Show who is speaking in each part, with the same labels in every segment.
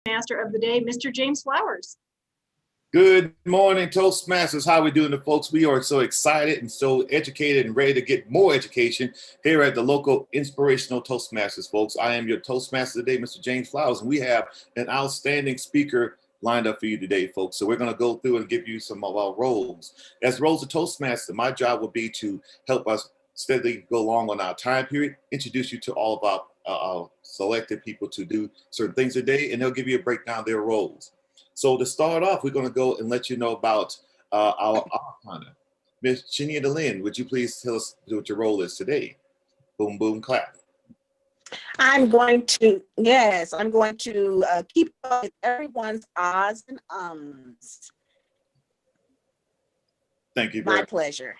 Speaker 1: Master of the day, Mr. James Flowers.
Speaker 2: Good morning, Toastmasters. How are we doing, folks? We are so excited and so educated and ready to get more education here at the local Inspirational Toastmasters, folks. I am your Toastmaster today, Mr. James Flowers, and we have an outstanding speaker lined up for you today, folks. So we're going to go through and give you some of our roles. As roles of Toastmaster, my job will be to help us steadily go along on our time period, introduce you to all of our selected people to do certain things today, and they'll give you a breakdown of their roles. So to start off, we're going to go and let you know about our honor. Miss Chenia DeLynn, would you please tell us what your role is today? Boom, boom, clap.
Speaker 3: I'm going to keep up with everyone's odds and ums.
Speaker 2: Thank you very much.
Speaker 3: My pleasure.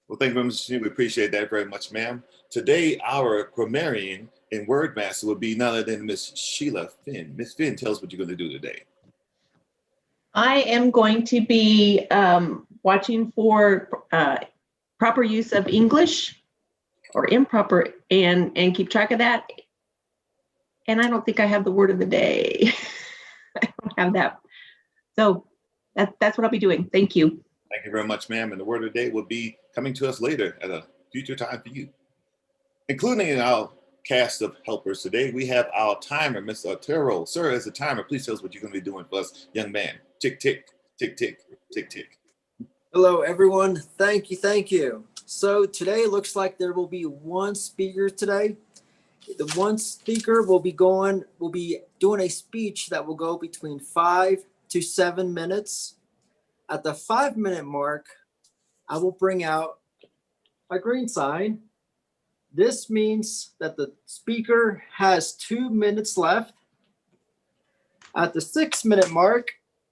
Speaker 2: Well, thank you very much. We appreciate that very much, ma'am. Today, our grammarian and word master will be none other than Miss Sheila Finn. Miss Finn, tell us what you're going to do today.
Speaker 4: I am going to be watching for proper use of English or improper and keep track of that. And I don't think I have the word of the day. I don't have that. So that's what I'll be doing. Thank you.
Speaker 2: Thank you very much, ma'am. And the word of the day will be coming to us later at a future time for you. Including in our cast of helpers today, we have our timer, Mr. Otero. Sir, as a timer, please tell us what you're going to be doing for us, young man. Tick, tick, tick, tick, tick, tick.
Speaker 5: Hello, everyone. Thank you. Thank you. So today looks like there will be one speaker today. The one speaker will be doing a speech that will go between 5 to 7 minutes. At the 5-minute mark, I will bring out my green sign. This means that the speaker has 2 minutes left. At the 6-minute mark,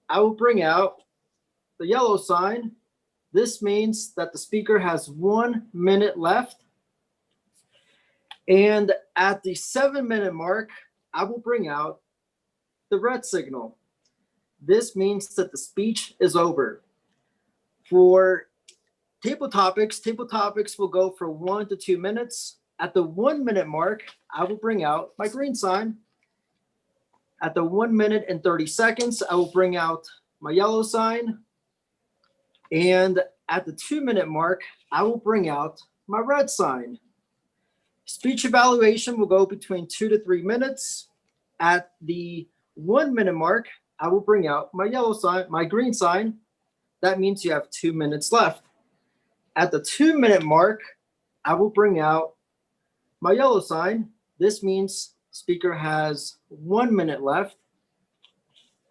Speaker 5: I will bring out the yellow sign. This means that the speaker has 1 minute left. And at the 7-minute mark, I will bring out the red signal. This means that the speech is over. For table topics will go for 1 to 2 minutes. At the 1 minute mark, I will bring out my green sign. At the 1 minute and 30 seconds, I will bring out my yellow sign. And at the 2 minute mark, I will bring out my red sign. Speech evaluation will go between 2 to 3 minutes. At the 1 minute mark, I will bring out my yellow sign, my green sign. That means you have 2 minutes left. At the 2 minute mark, I will bring out my yellow sign. This means speaker has 1 minute left.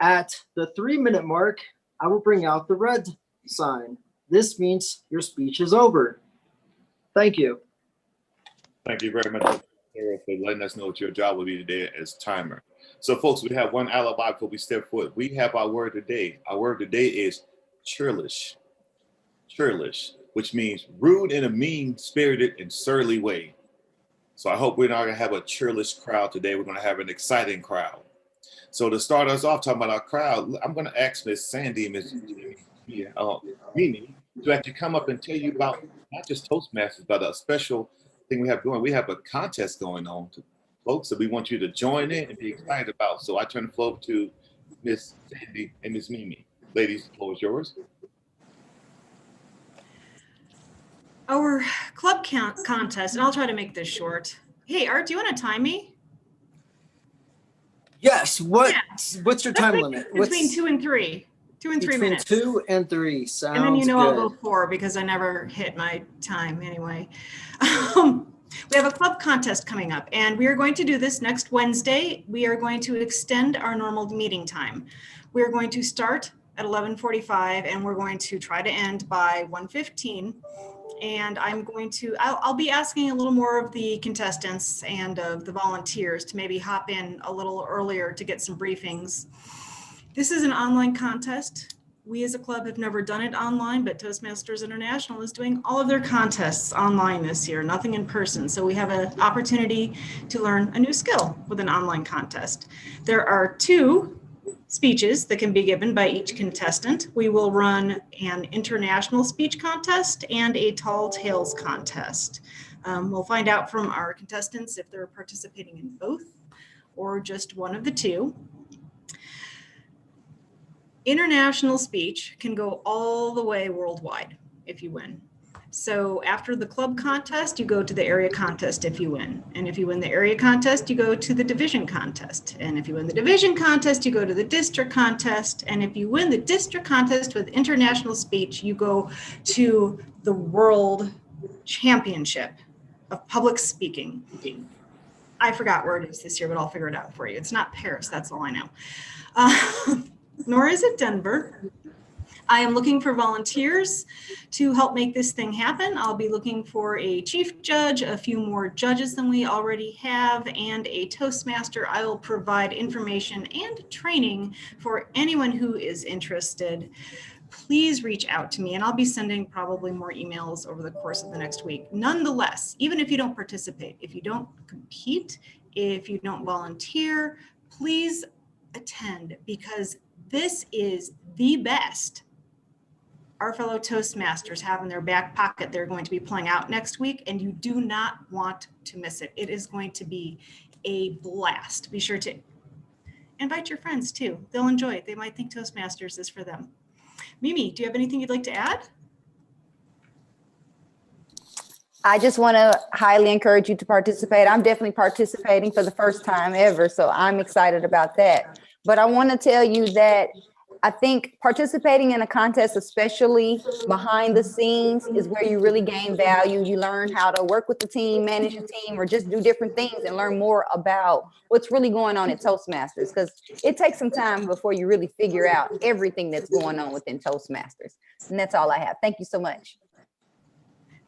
Speaker 5: At the 3 minute mark, I will bring out the red sign. This means your speech is over. Thank you.
Speaker 2: Thank you very much for letting us know what your job will be today as timer. So, folks, we have one alibi before we step forward. We have our word today. Our word today is churlish. Churlish, which means rude in a mean-spirited and surly way. So I hope we're not going to have a churlish crowd today. We're going to have an exciting crowd. So to start us off talking about our crowd, I'm going to ask Miss Sandy and Miss Mimi to actually come up and tell you about not just Toastmasters, but a special thing we have going. We have a contest going on, folks, that we want you to join in and be excited about. So I turn the floor to Miss Sandy and Miss Mimi. Ladies, the floor is yours.
Speaker 1: Our club contest, and I'll try to make this short. Hey, Art, do you want to time me?
Speaker 5: Yes. What's your time limit?
Speaker 1: Between 2 and 3. 2 and 3 minutes.
Speaker 5: Between 2 and 3. Sounds
Speaker 1: and then
Speaker 5: good.
Speaker 1: I'll go 4 because I never hit my time anyway. We have a club contest coming up, and we are going to do this next Wednesday. We are going to extend our normal meeting time. We are going to start at 11:45, and we're going to try to end by 1:15. And I'll be asking a little more of the contestants and of the volunteers to maybe hop in a little earlier to get some briefings. This is an online contest. We as a club have never done it online, but Toastmasters International is doing all of their contests online this year, nothing in person. So we have an opportunity to learn a new skill with an online contest. There are 2 speeches that can be given by each contestant. We will run an international speech contest and a tall tales contest. We'll find out from our contestants if they're participating in both or just one of the 2. International speech can go all the way worldwide if you win. So after the club contest, you go to the area contest if you win. And if you win the area contest, you go to the division contest. And if you win the division contest, you go to the district contest. And if you win the district contest with international speech, you go to the world championship of public speaking. I forgot where it is this year, but I'll figure it out for you. It's not Paris, that's all I know. Nor is it Denver. I am looking for volunteers to help make this thing happen. I'll be looking for a chief judge, a few more judges than we already have, and a Toastmaster. I will provide information and training for anyone who is interested. Please reach out to me, and I'll be sending probably more emails over the course of the next week. Nonetheless, even if you don't participate, if you don't compete, if you don't volunteer, please attend, because this is the best our fellow Toastmasters have in their back pocket. They're going to be pulling out next week, and you do not want to miss it. It is going to be a blast. Be sure to invite your friends too. They'll enjoy it. They might think Toastmasters is for them. Mimi, do you have anything you'd like to add?
Speaker 6: I just want to highly encourage you to participate. I'm definitely participating for the first time ever, so I'm excited about that. But I want to tell you that I think participating in a contest, especially behind the scenes, is where you really gain value. You learn how to work with the team, manage a team, or just do different things and learn more about what's really going on at Toastmasters, because it takes some time before you really figure out everything that's going on within Toastmasters. And that's all I have. Thank you so much.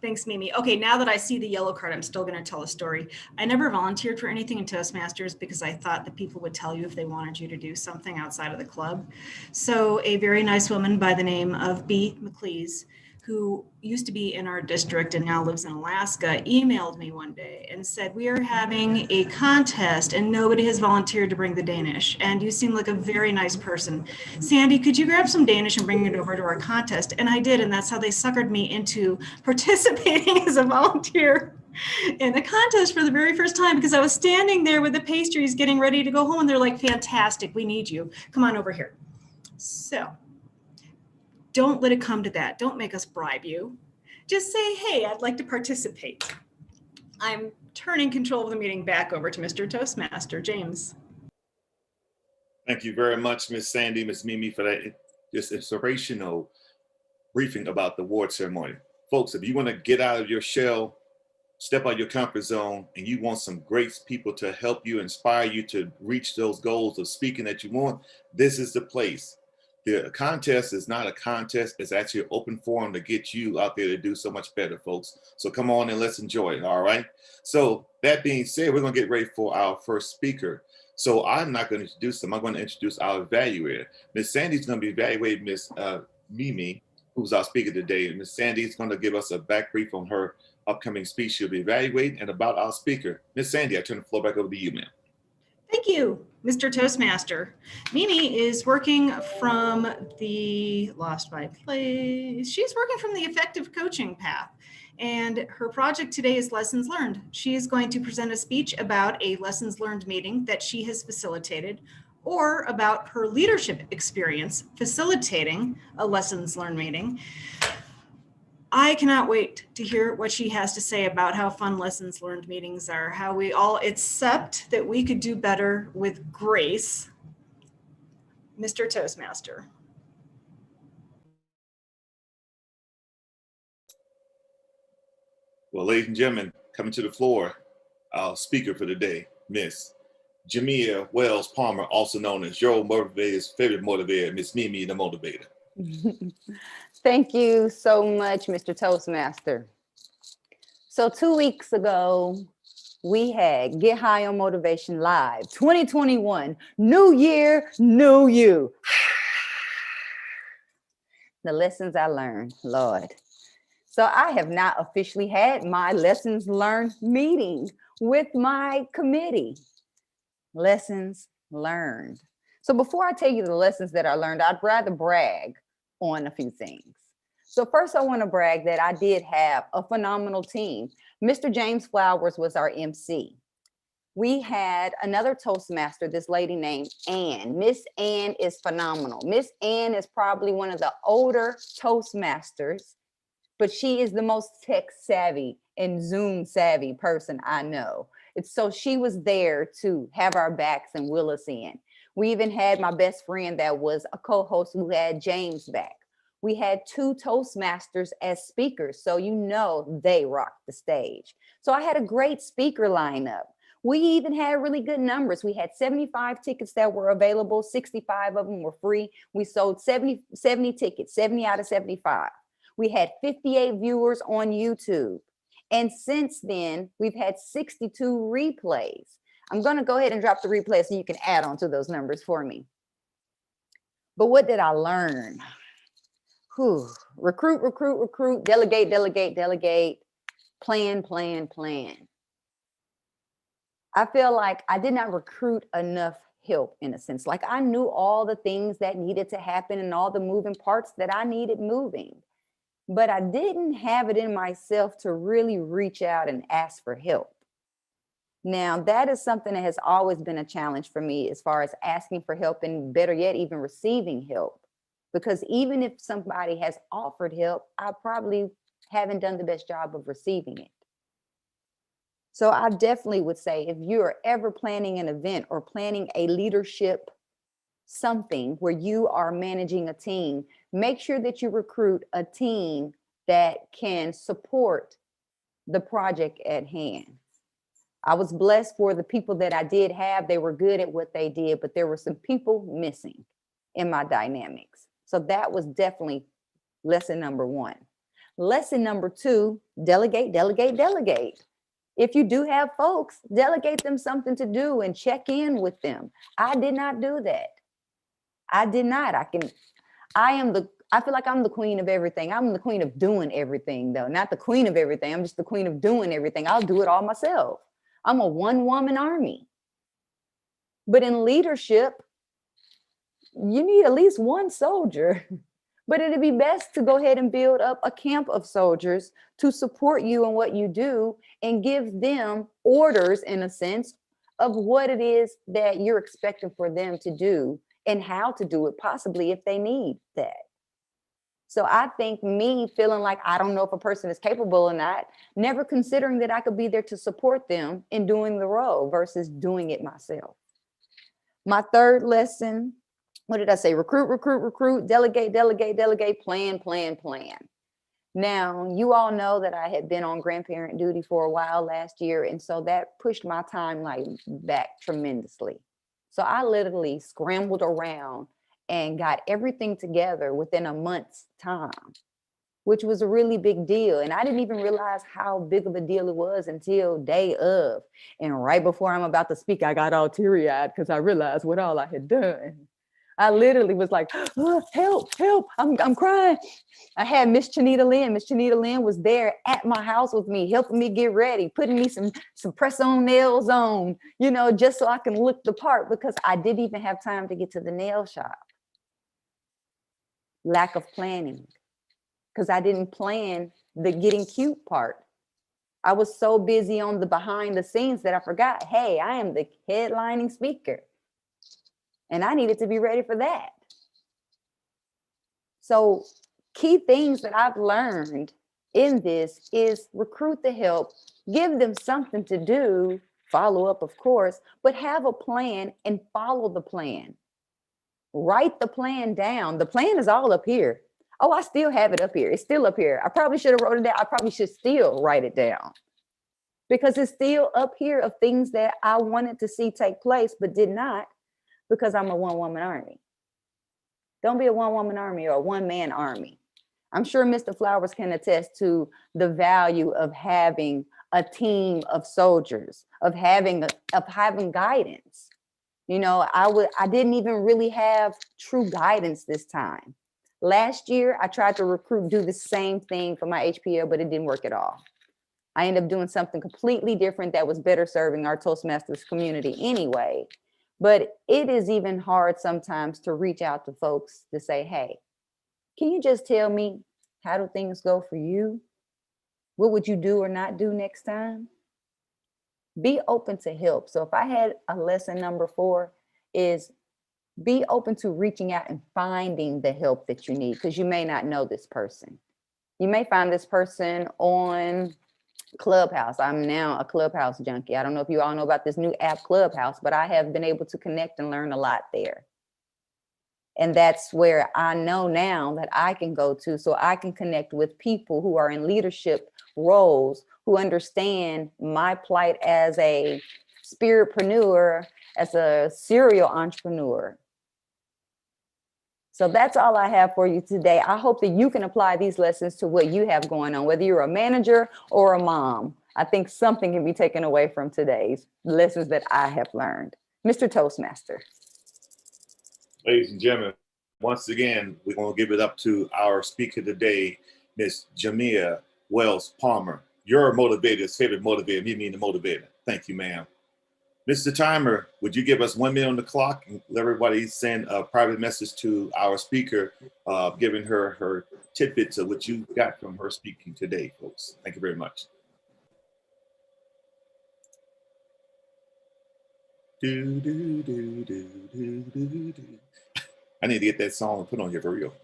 Speaker 1: Thanks, Mimi. Okay, now that I see the yellow card, I'm still going to tell a story. I never volunteered for anything in Toastmasters because I thought that people would tell you if they wanted you to do something outside of the club. So a very nice woman by the name of B. McLeese, who used to be in our district and now lives in Alaska, emailed me one day and said, we are having a contest and nobody has volunteered to bring the Danish. And you seem like a very nice person. Sandy, could you grab some Danish and bring it over to our contest? And I did, and that's how they suckered me into participating as a volunteer in the contest for the very first time, because I was standing there with the pastries getting ready to go home, and they're like, fantastic, we need you. Come on over here. So don't let it come to that. Don't make us bribe you. Just say, hey, I'd like to participate. I'm turning control of the meeting back over to Mr. Toastmaster, James.
Speaker 2: Thank you very much, Miss Sandy, Miss Mimi, for that this inspirational briefing about the award ceremony. Folks, if you want to get out of your shell, step out your comfort zone, and you want some great people to help you, inspire you to reach those goals of speaking that you want, this is the place. The contest is not a contest. It's actually an open forum to get you out there to do so much better, folks. So come on and let's enjoy it, all right? So that being said, we're going to get ready for our first speaker. So I'm not going to introduce them. I'm going to introduce our evaluator. Miss Sandy's going to be evaluating Miss Mimi, who's our speaker today. And Miss Sandy's going to give us a back brief on her upcoming speech she'll be evaluating and about our speaker. Miss Sandy, I turn the floor back over to you, ma'am.
Speaker 1: Thank you, Mr. Toastmaster. Mimi is working from the, lost my place. She's working from the effective coaching path. And her project today is lessons learned. She is going to present a speech about a lessons learned meeting that she has facilitated, or about her leadership experience facilitating a lessons learned meeting. I cannot wait to hear what she has to say about how fun lessons learned meetings are, how we all accept that we could do better with grace. Mr. Toastmaster.
Speaker 2: Well, ladies and gentlemen, coming to the floor, our speaker for the day, Miss Jamia Wells Palmer, also known as your motivator's favorite motivator, Miss Mimi the Motivator.
Speaker 6: Thank you so much, Mr. Toastmaster. So 2 weeks ago, we had Get High on Motivation Live 2021, New Year, New You. The lessons I learned, Lord. So I have not officially had my lessons learned meeting with my committee. Lessons learned. So before I tell you the lessons that I learned, I'd rather brag on a few things. So first I want to brag that I did have a phenomenal team. Mr. James Flowers was our MC. we had another Toastmaster, this lady named Ann. Miss Ann is phenomenal. Miss Ann is probably one of the older Toastmasters, but she is the most tech savvy and Zoom savvy person I know. So she was there to have our backs and will us in. We even had my best friend that was a co-host who had James back. We had 2 Toastmasters as speakers, so you know they rocked the stage. So I had a great speaker lineup. We even had really good numbers. We had 75 tickets that were available, 65 of them were free. We sold 70 tickets, 70 out of 75. We had 58 viewers on YouTube. And since then, we've had 62 replays. I'm going to go ahead and drop the replay so you can add on to those numbers for me. But what did I learn? Whew. Recruit, recruit, recruit, delegate, delegate, delegate, plan, plan, plan. I feel like I did not recruit enough help in a sense. Like I knew all the things that needed to happen and all the moving parts that I needed moving, but I didn't have it in myself to really reach out and ask for help. Now, that is something that has always been a challenge for me as far as asking for help and better yet, even receiving help. Because even if somebody has offered help, I probably haven't done the best job of receiving it. So I definitely would say if you're ever planning an event or planning a leadership something where you are managing a team, make sure that you recruit a team that can support the project at hand. I was blessed for the people that I did have. They were good at what they did, but there were some people missing in my dynamics. So that was definitely lesson number 1. Lesson number 2, delegate, delegate, delegate. If you do have folks, delegate them something to do and check in with them. I did not do that. I did not. I feel like I'm the queen of everything. I'm the queen of doing everything though. Not the queen of everything. I'm just the queen of doing everything. I'll do it all myself. I'm a one-woman army. But in leadership, you need at least one soldier. But it'd be best to go ahead and build up a camp of soldiers to support you in what you do and give them orders, in a sense, of what it is that you're expecting for them to do and how to do it, possibly if they need that. So I think me feeling like I don't know if a person is capable or not, never considering that I could be there to support them in doing the role versus doing it myself. My third lesson, what did I say? Recruit, recruit, recruit, delegate, delegate, delegate, plan, plan, plan. Now, you all know that I had been on grandparent duty for a while last year, and so that pushed my timeline back tremendously. So I literally scrambled around and got everything together within a month's time, which was a really big deal. And I didn't even realize how big of a deal it was until day of. And right before I'm about to speak, I got all teary-eyed because I realized what all I had done. I literally was like, oh, help, help, I'm crying. I had Miss Chanita Lynn. Miss Chanita Lynn was there at my house with me, helping me get ready, putting me some press-on nails on, you know, just so I can look the part because I didn't even have time to get to the nail shop. Lack of planning, because I didn't plan the getting cute part. I was so busy on the behind the scenes that I forgot, hey, I am the headlining speaker. And I needed to be ready for that. So key things that I've learned in this is recruit the help, give them something to do, follow up, of course, but have a plan and follow the plan. Write the plan down. The plan is all up here. Oh, I still have it up here. It's still up here. I probably should have wrote it down. I probably should still write it down because it's still up here of things that I wanted to see take place, but did not because I'm a one-woman army. Don't be a one-woman army or a one-man army. I'm sure Mr. Flowers can attest to the value of having a team of soldiers, of having guidance. You know, I didn't even really have true guidance this time. Last year, I tried to do the same thing for my HPL, but it didn't work at all. I ended up doing something completely different that was better serving our Toastmasters community anyway. But it is even hard sometimes to reach out to folks to say, hey, can you just tell me how do things go for you? What would you do or not do next time? be open to help. So if I had a lesson number 4 is be open to reaching out and finding the help that you need, because you may not know this person. You may find this person on Clubhouse. I'm now a Clubhouse junkie. I don't know if you all know about this new app Clubhouse, but I have been able to connect and learn a lot there. And that's where I know now that I can go to, so I can connect with people who are in leadership roles, who understand my plight as a spiritpreneur, as a serial entrepreneur. So that's all I have for you today. I hope that you can apply these lessons to what you have going on, whether you're a manager or a mom. I think something can be taken away from today's lessons that I have learned. Mr. Toastmaster.
Speaker 2: Ladies and gentlemen, once again, we're going to give it up to our speaker today, Miss Jamia Wells Palmer. Your motivator's favorite motivator, me being the motivator. Thank you, ma'am. Mr. Timer, would you give us 1 minute on the clock and let everybody send a private message to our speaker, giving her tidbits of what you got from her speaking today, folks? Thank you very much. Do, do, do, do, do, do, do. I need to get that song and put on here for real.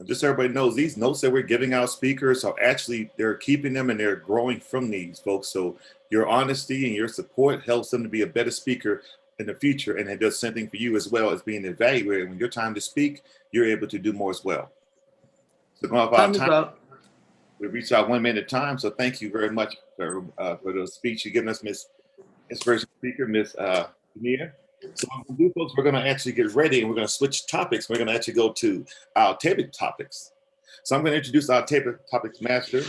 Speaker 2: Just so everybody knows, these notes that we're giving our speakers are actually, they're keeping them and they're growing from these, folks. So your honesty and your support helps them to be a better speaker in the future. And it does something for you as well as being evaluated. When your time to speak, you're able to do more as well. So going off our time, we reached our 1 minute time. So thank you very much for the speech you're giving us, Miss Inspirational Speaker, Miss Nia. So what we'll do, folks, we're going to actually get ready and we're going to switch topics. We're going to actually go to our table topics. So I'm going to introduce our table topics master.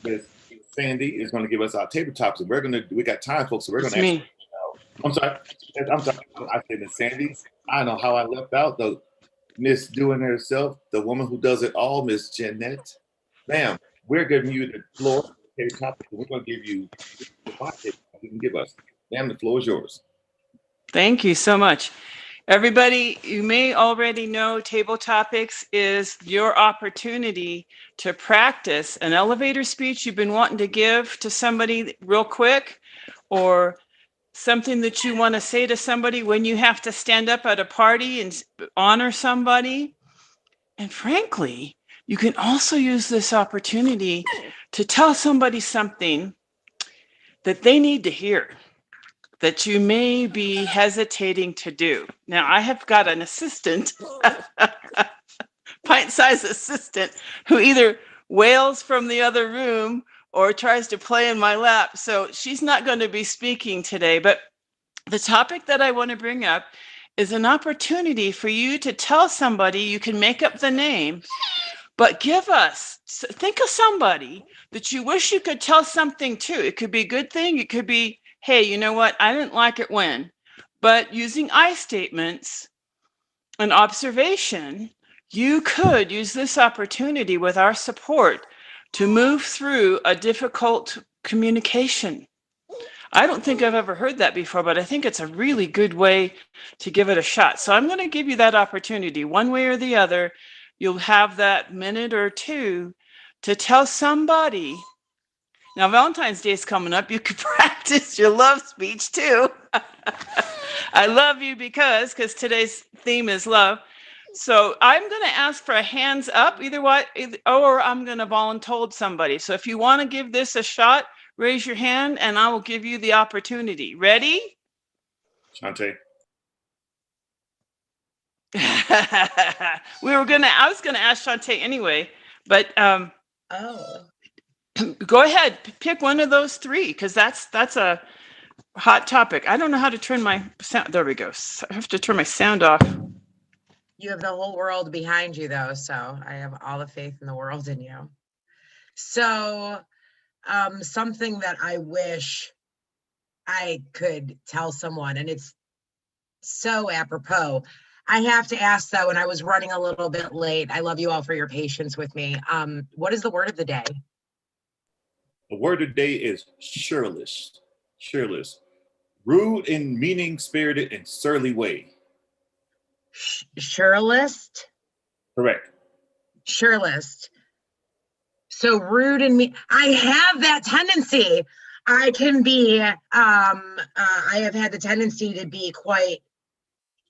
Speaker 2: Miss Sandy is going to give us our table topics. And we got time, folks, so we're going to actually. I'm sorry. I said Miss Sandy. I don't know how I left out the Miss doing herself, the woman who does it all, Miss Jeanette. Ma'am, we're giving you the floor table topics. And we're going to give you the 5 tables you can give us. Ma'am, the floor is yours.
Speaker 7: Thank you so much. Everybody, you may already know Table Topics is your opportunity to practice an elevator speech you've been wanting to give to somebody real quick, or something that you want to say to somebody when you have to stand up at a party and honor somebody. And frankly, you can also use this opportunity to tell somebody something that they need to hear, that you may be hesitating to do. Now, I have got an assistant, pint-sized assistant, who either wails from the other room or tries to play in my lap. So she's not going to be speaking today. But the topic that I want to bring up is an opportunity for you to tell somebody, you can make up the name, but think of somebody that you wish you could tell something to. It could be a good thing. It could be, hey, you know what? I didn't like it when. But using I statements and observation, you could use this opportunity with our support to move through a difficult communication. I don't think I've ever heard that before, but I think it's a really good way to give it a shot. So I'm going to give you that opportunity one way or the other. You'll have that minute or two to tell somebody. Now, Valentine's Day is coming up. You could practice your love speech too. I love you because today's theme is love. So I'm going to ask for a hands up either way, or I'm going to volunteer somebody. So if you want to give this a shot, raise your hand and I will give you the opportunity. Ready?
Speaker 2: Shantae.
Speaker 7: I was going to ask Shantae anyway, but go ahead, pick one of those 3, because that's a hot topic. I don't know how to turn my sound. There we go. I have to turn my sound off.
Speaker 3: You have the whole world behind you, though, so I have all the faith in the world in you.
Speaker 8: So, something that I wish I could tell someone, and it's so apropos. I have to ask though, and I was running a little bit late. I love you all for your patience with me. What is the word of the day?
Speaker 2: The word today is churlish. Churlish. Rude in meaning, spirited, and surly way.
Speaker 8: Surelist?
Speaker 2: Correct.
Speaker 8: Surelist. So rude and me. I have that tendency. I can be, I have had the tendency to be quite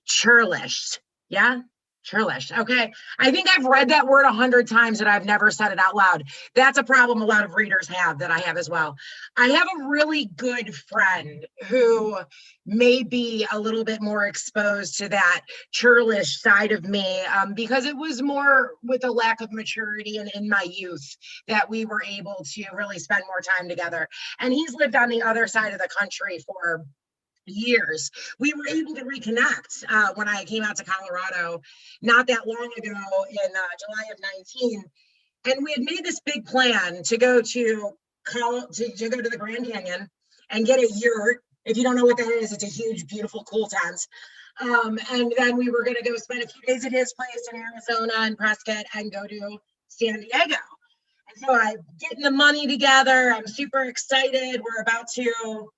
Speaker 8: churlish. Yeah, churlish. Okay. I think I've read that word 100 times and I've never said it out loud. That's a problem a lot of readers have that I have as well. I have a really good friend who may be a little bit more exposed to that churlish side of me because it was more with a lack of maturity and in my youth that we were able to really spend more time together. And he's lived on the other side of the country for years. We were able to reconnect when I came out to Colorado not that long ago in July of 19, and we had made this big plan to go to go to the Grand Canyon and get a yurt. If you don't know what that is, it's a huge, beautiful, cool tent. And then we were going to go spend a few days at his place in Arizona and Prescott and go to San Diego. And so I'm getting the money together. I'm super excited. We're about to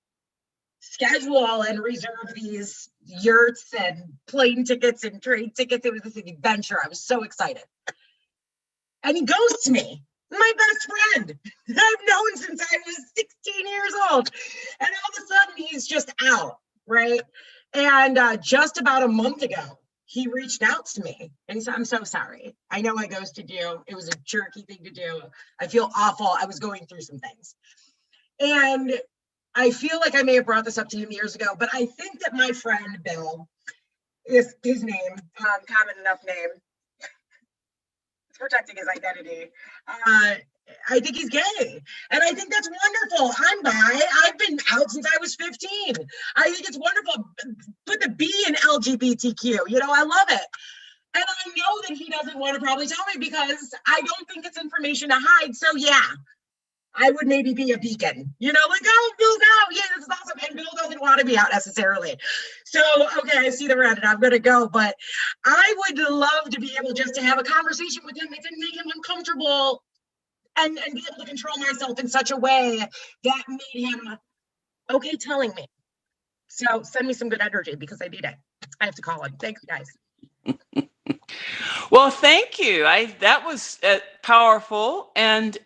Speaker 8: schedule and reserve these yurts and plane tickets and train tickets. It was this adventure. I was so excited. And he ghosts me, my best friend that I've known since I was 16 years old. And all of a sudden he's just out, right? And just about a month ago, he reached out to me and he said, I'm so sorry. I know I ghosted you. It was a jerky thing to do. I feel awful. I was going through some things. And I feel like I may have brought this up to him years ago, but I think that my friend Bill, is his name, common enough name, it's protecting his identity. I think he's gay, and I think that's wonderful. I'm bi. I've been out since I was 15. I think it's wonderful. Put the B in LGBTQ. You know, I love it. And I know that he doesn't want to probably tell me because I don't think it's information to hide. So yeah. I would maybe be a beacon, you know, like, oh, Bill, no, yeah, this is awesome. And Bill doesn't want to be out necessarily. So, okay, I see the red and I'm going to go. But I would love to be able just to have a conversation with him that didn't make him uncomfortable and be able to control myself in such a way that made him okay telling me. So send me some good energy because I need it. I have to call him. Thanks, guys.
Speaker 7: Well, thank you. That was powerful. And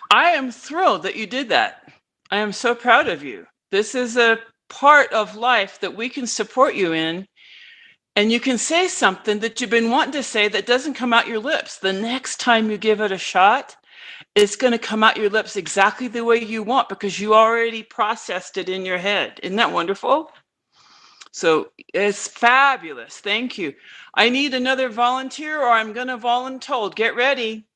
Speaker 7: I am thrilled that you did that. I am so proud of you. This is a part of life that we can support you in. And you can say something that you've been wanting to say that doesn't come out your lips. The next time you give it a shot, it's going to come out your lips exactly the way you want because you already processed it in your head. Isn't that wonderful? So it's fabulous. Thank you. I need another volunteer or I'm going to voluntold. Get ready.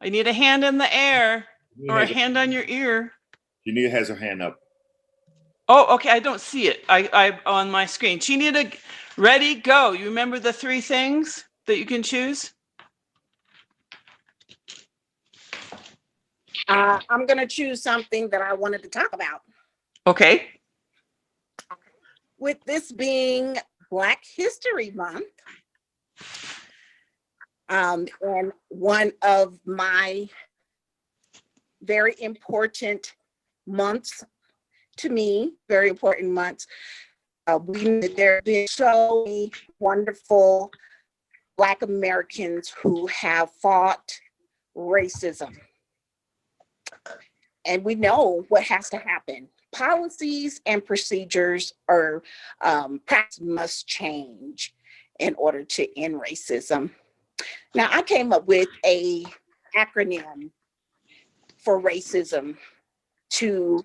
Speaker 7: I need a hand in the air or a hand on your ear.
Speaker 2: Janita has her hand up.
Speaker 7: Oh, okay. I don't see it. I on my screen. Janita, ready, go. You remember the 3 things that you can choose?
Speaker 3: I'm going to choose something that I wanted to talk about.
Speaker 7: Okay.
Speaker 3: With this being Black History Month, and one of my very important months to me, very important months, there have been so many wonderful Black Americans who have fought racism. And we know what has to happen. Policies and procedures or practice must change in order to end racism. Now, I came up with a acronym for racism to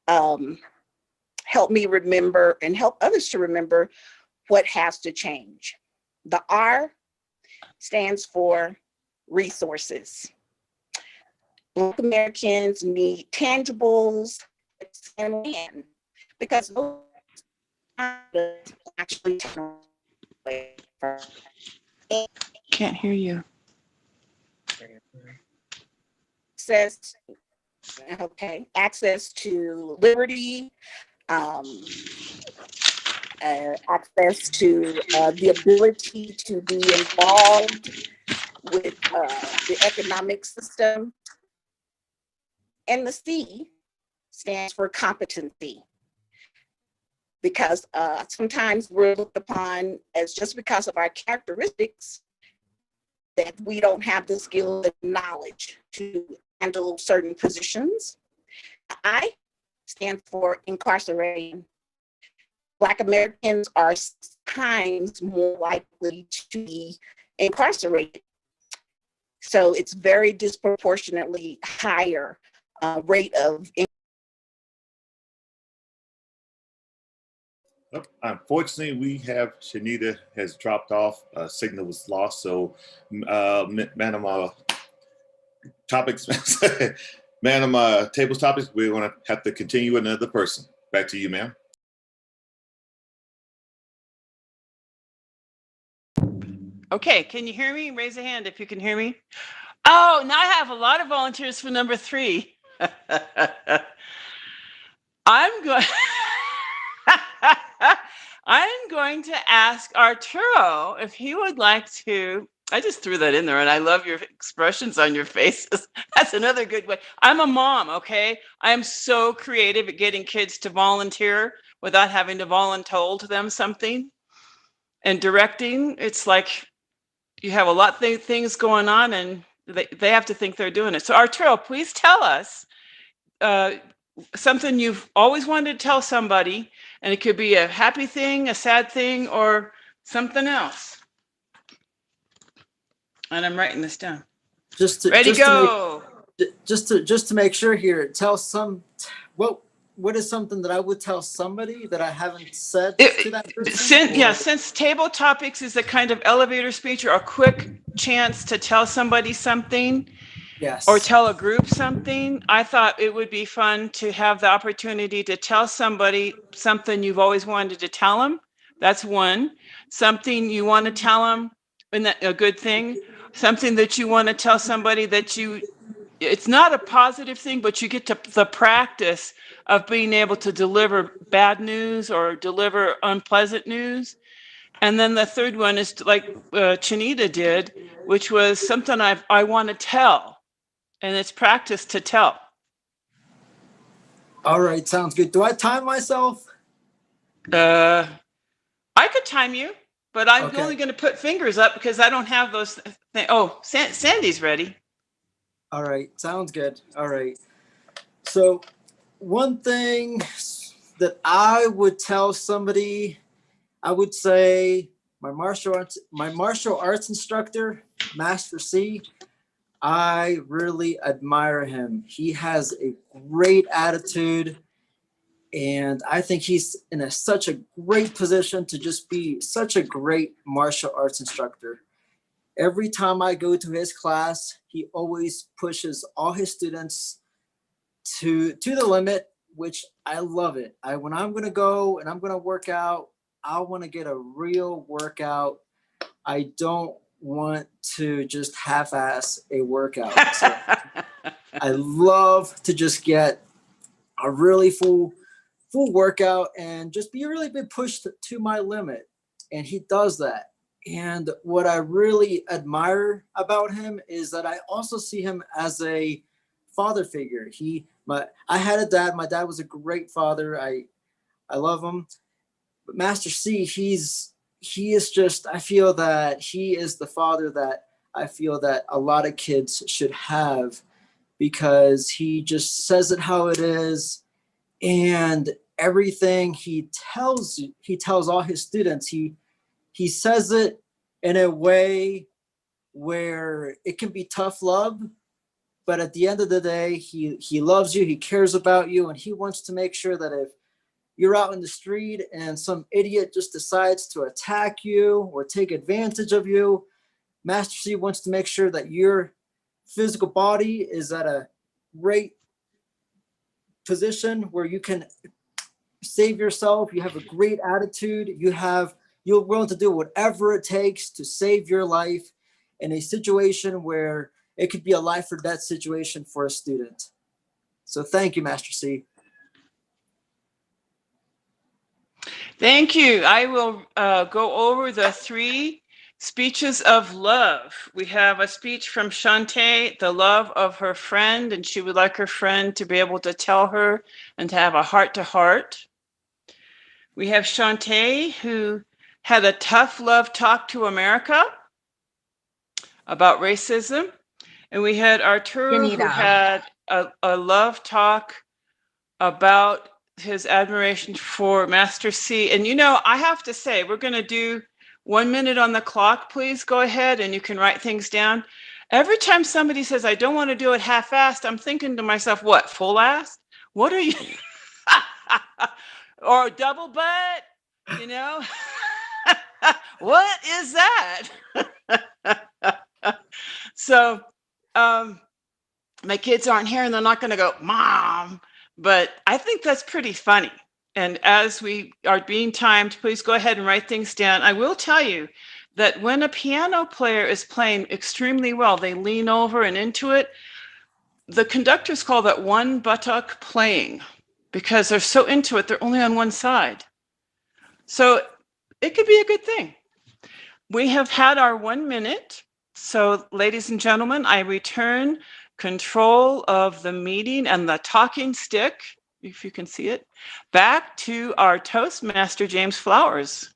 Speaker 3: help me remember and help others to remember what has to change. The R stands for resources. Black Americans need tangibles and land because those actually
Speaker 7: can't hear you.
Speaker 3: access, okay, access to liberty, access to the ability to be involved with the economic system. And the C stands for competency, because sometimes we're looked upon as, just because of our characteristics, that we don't have the skill and knowledge to handle certain positions. I stand for incarceration. Black Americans are times more likely to be incarcerated. So it's very disproportionately higher rate of.
Speaker 2: Unfortunately, we have Shanita has dropped off. Signal was lost. So, madam, topics, madam, tables topics. We're going to have to continue with another person. Back to you, ma'am.
Speaker 7: Okay, can you hear me? Raise a hand if you can hear me. Oh, now I have a lot of volunteers for number 3. I'm going to ask Arturo if he would like to. I just threw that in there, and I love your expressions on your faces. That's another good way. I'm a mom, okay? I am so creative at getting kids to volunteer without having to voluntold them something. And directing, it's like you have a lot of things going on, and they have to think they're doing it. So Arturo, please tell us something you've always wanted to tell somebody, and it could be a happy thing, a sad thing, or something else. And I'm writing this down. Ready, go.
Speaker 5: Just to make sure here, what is something that I would tell somebody that I haven't said to that person?
Speaker 7: Since table topics is a kind of elevator speech or a quick chance to tell somebody something,
Speaker 5: yes,
Speaker 7: or tell a group something, I thought it would be fun to have the opportunity to tell somebody something you've always wanted to tell them. That's one. Something you want to tell them, and that a good thing. Something that you want to tell somebody that it's not a positive thing, but you get to the practice of being able to deliver bad news or deliver unpleasant news. And then the third one is like Chinita did, which was something I want to tell, and it's practice to tell.
Speaker 5: All right, sounds good. Do I time myself?
Speaker 7: I could time you, but I'm
Speaker 5: Okay.
Speaker 7: only going to put fingers up because I don't have those things. Oh, Sandy's ready.
Speaker 5: All right, sounds good. All right. So one thing that I would tell somebody, I would say my martial arts instructor, Master C, I really admire him. He has a great attitude, and I think he's in such a great position to just be such a great martial arts instructor. Every time I go to his class, he always pushes all his students to the limit, which I love it. When I'm going to go and I'm going to work out, I want to get a real workout. I don't want to just half-ass a workout. So I love to just get a really full workout and just be really big pushed to my limit. And he does that. And what I really admire about him is that I also see him as a father figure. I had a dad. My dad was a great father. I love him. But Master C, he is just, I feel that he is the father that I feel that a lot of kids should have, because he just says it how it is, and everything he tells all his students, he says it in a way where it can be tough love, but at the end of the day, he loves you, he cares about you, and he wants to make sure that if you're out in the street and some idiot just decides to attack you or take advantage of you, Master C wants to make sure that your physical body is at a great position where you can save yourself. You have a great attitude. You're willing to do whatever it takes to save your life in a situation where it could be a life or death situation for a student. So thank you, Master C.
Speaker 7: Thank you. I will go over the 3 speeches of love. We have a speech from Shantae, the love of her friend, and she would like her friend to be able to tell her and to have a heart-to-heart. We have Shantae, who had a tough love talk to America about racism. And we had Arturo, who
Speaker 8: Yanita.
Speaker 7: had a love talk about his admiration for Master C. And you know, I have to say, we're going to do 1 minute on the clock. Please go ahead and you can write things down. Every time somebody says, I don't want to do it half-assed, I'm thinking to myself, what, full-assed? What are you? Or double butt, you know? What is that? So my kids aren't here and they're not going to go, Mom, but I think that's pretty funny. And as we are being timed, please go ahead and write things down. I will tell you that when a piano player is playing extremely well, they lean over and into it. The conductors call that one buttock playing because they're so into it, they're only on one side. So it could be a good thing. We have had our 1 minute. So ladies and gentlemen, I return control of the meeting and the talking stick, if you can see it, back to our Toastmaster, James Flowers.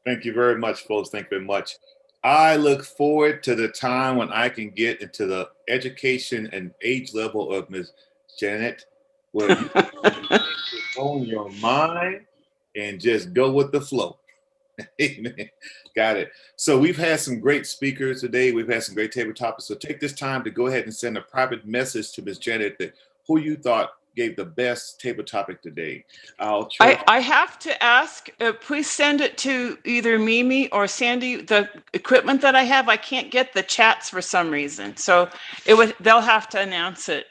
Speaker 2: Thank you very much, folks. Thank you very much. I look forward to the time when I can get into the education and age level of Ms. Janet, where you can own your mind and just go with the flow. Amen. Got it. So we've had some great speakers today. We've had some great table topics. So take this time to go ahead and send a private message to Ms. Janet that who you thought gave the best table topic today.
Speaker 7: I have to ask, please send it to either Mimi or Sandy. The equipment that I have, I can't get the chats for some reason. So they'll have to announce it.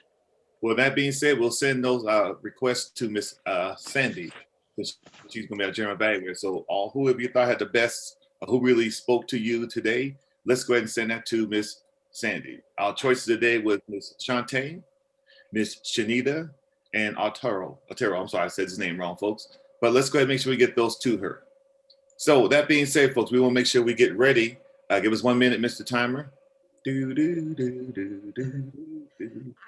Speaker 2: Well, that being said, we'll send those requests to Miss Sandy. She's going to be our general evaluator. So whoever you thought had the best, who really spoke to you today, let's go ahead and send that to Miss Sandy. Our choices today was Miss Shantae, Miss Shanita, and Arturo. I'm sorry, I said his name wrong, folks. But let's go ahead and make sure we get those to her. So that being said, folks, we want to make sure we get ready. Give us 1 minute, Mr. Timer.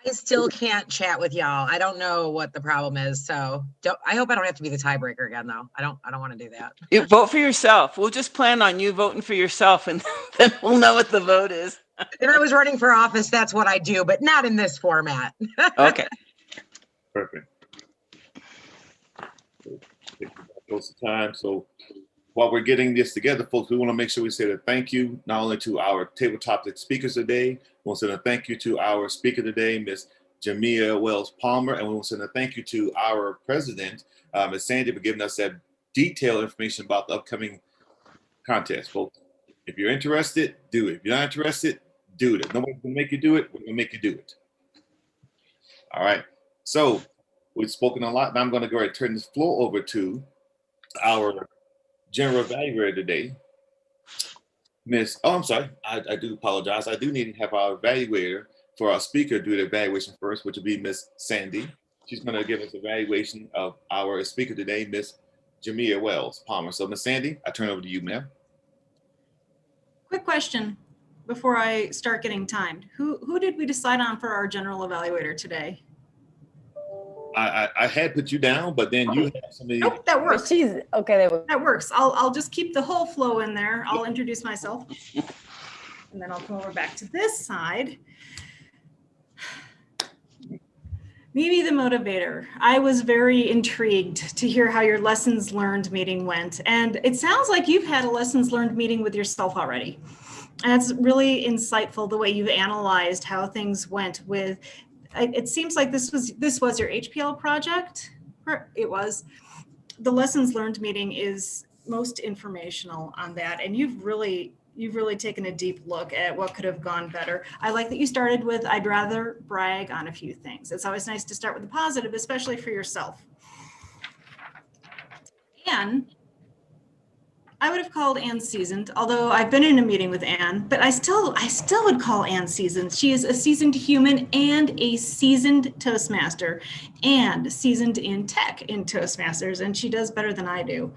Speaker 8: I still can't chat with y'all. I don't know what the problem is. So I hope I don't have to be the tiebreaker again, though. I don't want to do that.
Speaker 7: You vote for yourself. We'll just plan on you voting for yourself, and then we'll know what the vote is.
Speaker 8: If I was running for office, that's what I do, but not in this format.
Speaker 7: Okay.
Speaker 2: Perfect. Close to time. So while we're getting this together, folks, we want to make sure we say a thank you not only to our table topic speakers today, we want to send a thank you to our speaker today, Ms. Jamia Wells Palmer, and we want to send a thank you to our president, Ms. Sandy, for giving us that detailed information about the upcoming contest, folks. If you're interested, do it. If you're not interested, do it. If nobody's going to make you do it, we're going to make you do it. All right. So we've spoken a lot. Now I'm going to go ahead and turn this floor over to our general evaluator today, I'm sorry, I do apologize. I do need to have our evaluator for our speaker do the evaluation first, which will be Miss Sandy. She's going to give us evaluation of our speaker today, Miss Jamia Wells Palmer. So Miss Sandy, I turn over to you, ma'am.
Speaker 1: Quick question before I start getting timed. Who did we decide on for our general evaluator today?
Speaker 2: I had put you down, but then you have somebody.
Speaker 1: Oh, that works.
Speaker 6: She's okay.
Speaker 1: That works. I'll just keep the whole flow in there. I'll introduce myself, and then I'll come over back to this side. Mimi the motivator. I was very intrigued to hear how your lessons learned meeting went, and it sounds like you've had a lessons learned meeting with yourself already. And it's really insightful the way you've analyzed how things went with. It seems like this was your HPL project. It was. The lessons learned meeting is most informational on that, and you've really taken a deep look at what could have gone better. I like that you started with, I'd rather brag on a few things. It's always nice to start with the positive, especially for yourself. And I would have called Ann seasoned, although I've been in a meeting with Ann, but I still would call Ann seasoned. She is a seasoned human and a seasoned Toastmaster and seasoned in tech in Toastmasters, and she does better than I do.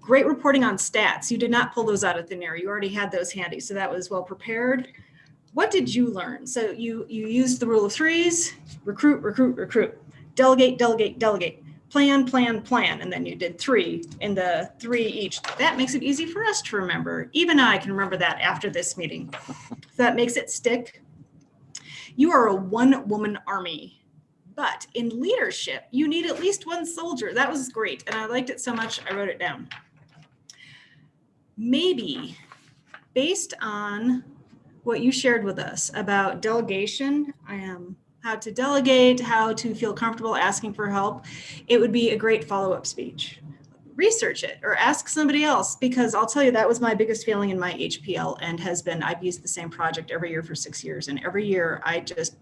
Speaker 1: Great reporting on stats. You did not pull those out of thin air. You already had those handy, so that was well prepared. What did you learn? So you used the rule of threes: recruit, recruit, recruit, delegate, delegate, delegate, plan, plan, plan, and then you did 3 in the 3 each. That makes it easy for us to remember. Even I can remember that after this meeting. So that makes it stick. You are a one-woman army, but in leadership, you need at least 1 soldier. That was great, and I liked it so much, I wrote it down. Maybe, based on what you shared with us about delegation, how to delegate, how to feel comfortable asking for help, it would be a great follow-up speech. Research it or ask somebody else, because I'll tell you, that was my biggest feeling in my HPL and has been, I've used the same project every year for 6 years. And every year I just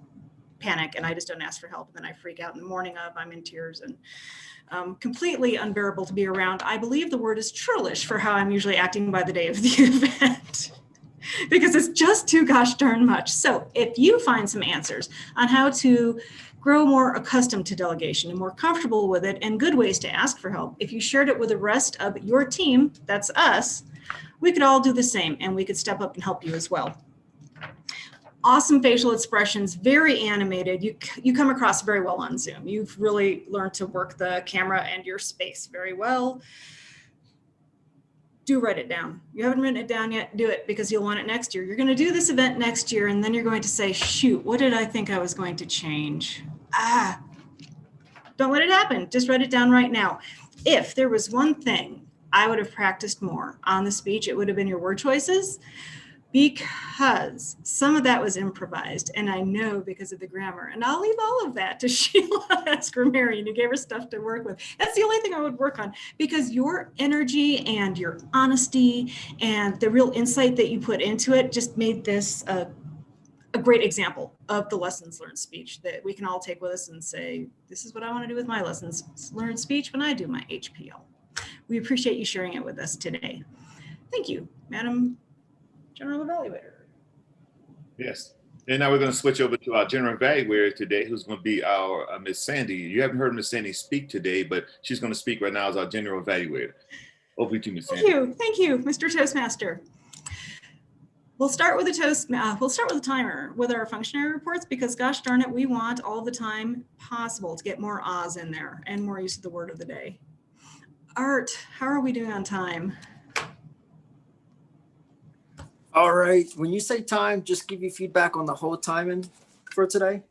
Speaker 1: panic and I just don't ask for help. And then I freak out in the morning of, I'm in tears and completely unbearable to be around. I believe the word is churlish for how I'm usually acting by the day of the event. Because it's just too gosh darn much. So if you find some answers on how to grow more accustomed to delegation and more comfortable with it and good ways to ask for help, if you shared it with the rest of your team, that's us, we could all do the same and we could step up and help you as well. Awesome facial expressions, very animated. You come across very well on Zoom. You've really learned to work the camera and your space very well. Do write it down. You haven't written it down yet, do it, because you'll want it next year. You're going to do this event next year, and then you're going to say, shoot, what did I think I was going to change? Don't let it happen. Just write it down right now. If there was one thing I would have practiced more on the speech, it would have been your word choices, because some of that was improvised, and I know because of the grammar. And I'll leave all of that to Sheila as grammarian, who gave her stuff to work with. That's the only thing I would work on, because your energy and your honesty and the real insight that you put into it just made this a great example of the lessons learned speech that we can all take with us and say, this is what I want to do with my lessons learned speech when I do my HPL. We appreciate you sharing it with us today. Thank you, Madam General Evaluator.
Speaker 2: Yes. And now we're going to switch over to our general evaluator today, who's going to be our Miss Sandy. You haven't heard Miss Sandy speak today, but she's going to speak right now as our general evaluator. Over to you, Miss Sandy.
Speaker 1: Thank you, Mr. Toastmaster. We'll start with a timer with our functionary reports, because gosh darn it, we want all the time possible to get more Oz in there and more use of the word of the day. Art, how are we doing on time?
Speaker 5: All right. When you say time, just give you feedback on the whole timing for today.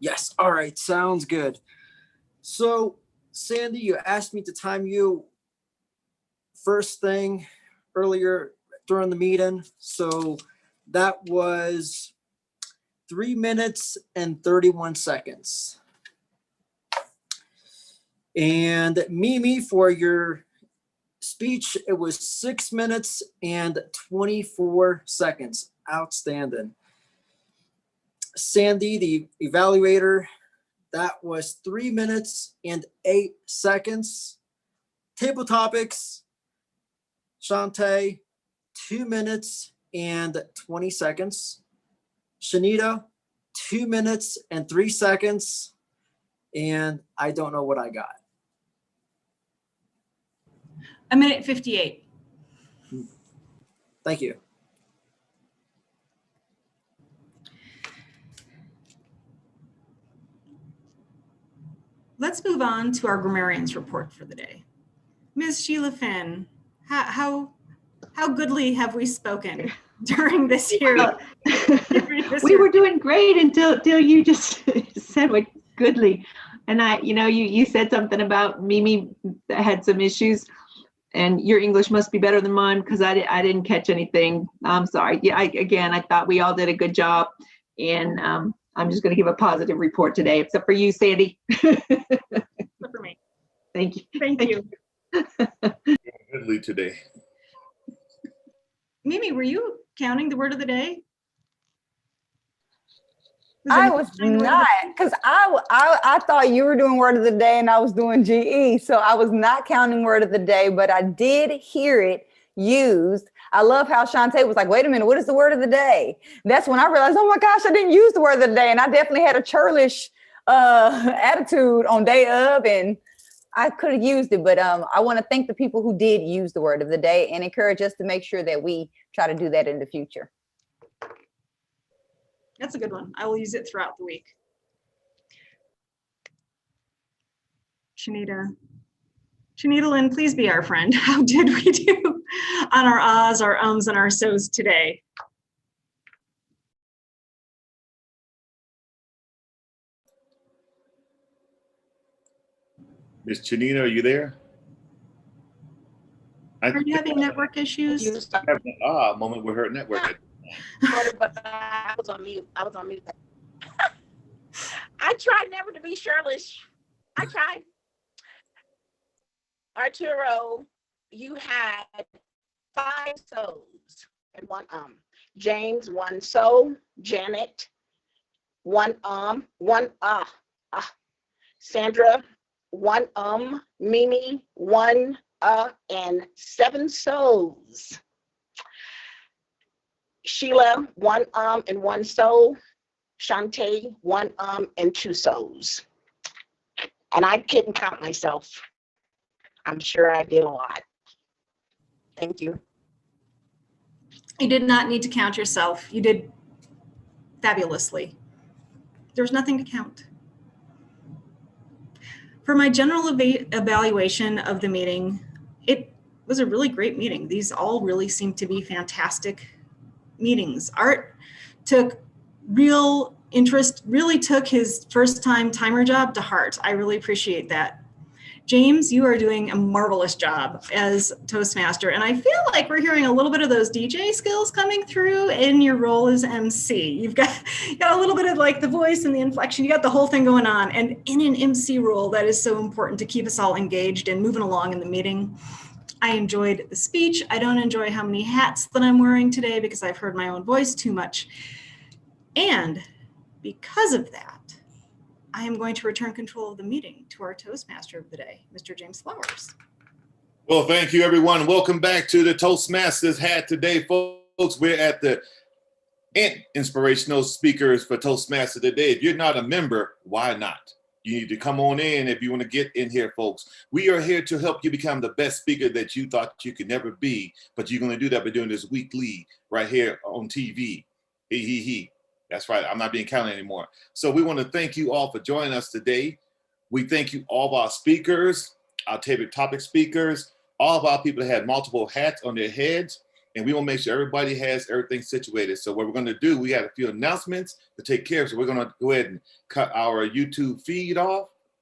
Speaker 5: Yes. All right. Sounds good. So, Sandy, you asked me to time you first thing earlier during the meeting. So that was 3 minutes and 31 seconds. And Mimi, for your speech, it was 6 minutes and 24 seconds. Outstanding. Sandy, the evaluator, that was 3 minutes and 8 seconds. Table topics, Shantae, 2 minutes and 20 seconds. Shanita, 2 minutes and 3 seconds. And I don't know what I got.
Speaker 1: 1:58.
Speaker 5: Thank you.
Speaker 1: Let's move on to our grammarian's report for the day. Ms. Sheila Finn, how goodly have we spoken during this year?
Speaker 4: We were doing great until you just said what goodly. And you said something about Mimi that had some issues, and your English must be better than mine because I didn't catch anything. I'm sorry. Yeah, I thought we all did a good job, and I'm just going to give a positive report today, except for you, Sandy.
Speaker 1: Except for me.
Speaker 4: Thank you.
Speaker 1: Thank you.
Speaker 2: Goodly today.
Speaker 1: Mimi, were you counting the word of the day?
Speaker 6: I was not, because I thought you were doing word of the day and I was doing GE. So I was not counting word of the day, but I did hear it used. I love how Shantae was like, wait a minute, what is the word of the day? That's when I realized, oh my gosh, I didn't use the word of the day. And I definitely had a churlish attitude on day of, and I could have used it. But I want to thank the people who did use the word of the day and encourage us to make sure that we try to do that in the future.
Speaker 1: That's a good one. I will use it throughout the week. Shanita Lynn, please be our friend. How did we do on our ahs, our ums, and our so's today?
Speaker 2: Miss Chanita, are you there?
Speaker 1: Are you having network issues?
Speaker 2: Having an moment with her network.
Speaker 3: But I was on mute. I try never to be churlish. I try. Arturo, you had 5 so's and 1 James, 1 so. Janet, 1 1 Sandra, 1 Mimi, 1 and 7 so's. Sheila, 1 and 1 so. Shantae, 1 and 2 so's. And I couldn't count myself. I'm sure I did a lot. Thank you.
Speaker 1: You did not need to count yourself. You did fabulously. There's nothing to count. For my general evaluation of the meeting, it was a really great meeting. These all really seem to be fantastic meetings. Art took real interest, really took his first time timer job to heart. I really appreciate that. James, you are doing a marvelous job as Toastmaster, and I feel like we're hearing a little bit of those DJ skills coming through in your role as MC. You've got a little bit of like the voice and the inflection. You got the whole thing going on, and in an MC role, that is so important to keep us all engaged and moving along in the meeting. I enjoyed the speech. I don't enjoy how many hats that I'm wearing today because I've heard my own voice too much. And because of that, I am going to return control of the meeting to our Toastmaster of the day, Mr. James Flowers.
Speaker 2: Well, thank you, everyone. Welcome back to the Toastmasters hat today, folks. We're at the Inspirational Speakers for Toastmasters today. If you're not a member, why not? You need to come on in if you want to get in here, folks. We are here to help you become the best speaker that you thought you could never be, but you're going to do that by doing this weekly right here on TV. He. That's right. I'm not being counted anymore. So we want to thank you all for joining us today. We thank you all of our speakers, our topic speakers, all of our people that had multiple hats on their heads, and we want to make sure everybody has everything situated. So what we're going to do, we had a few announcements to take care of. So we're going to go ahead and cut our YouTube feed off.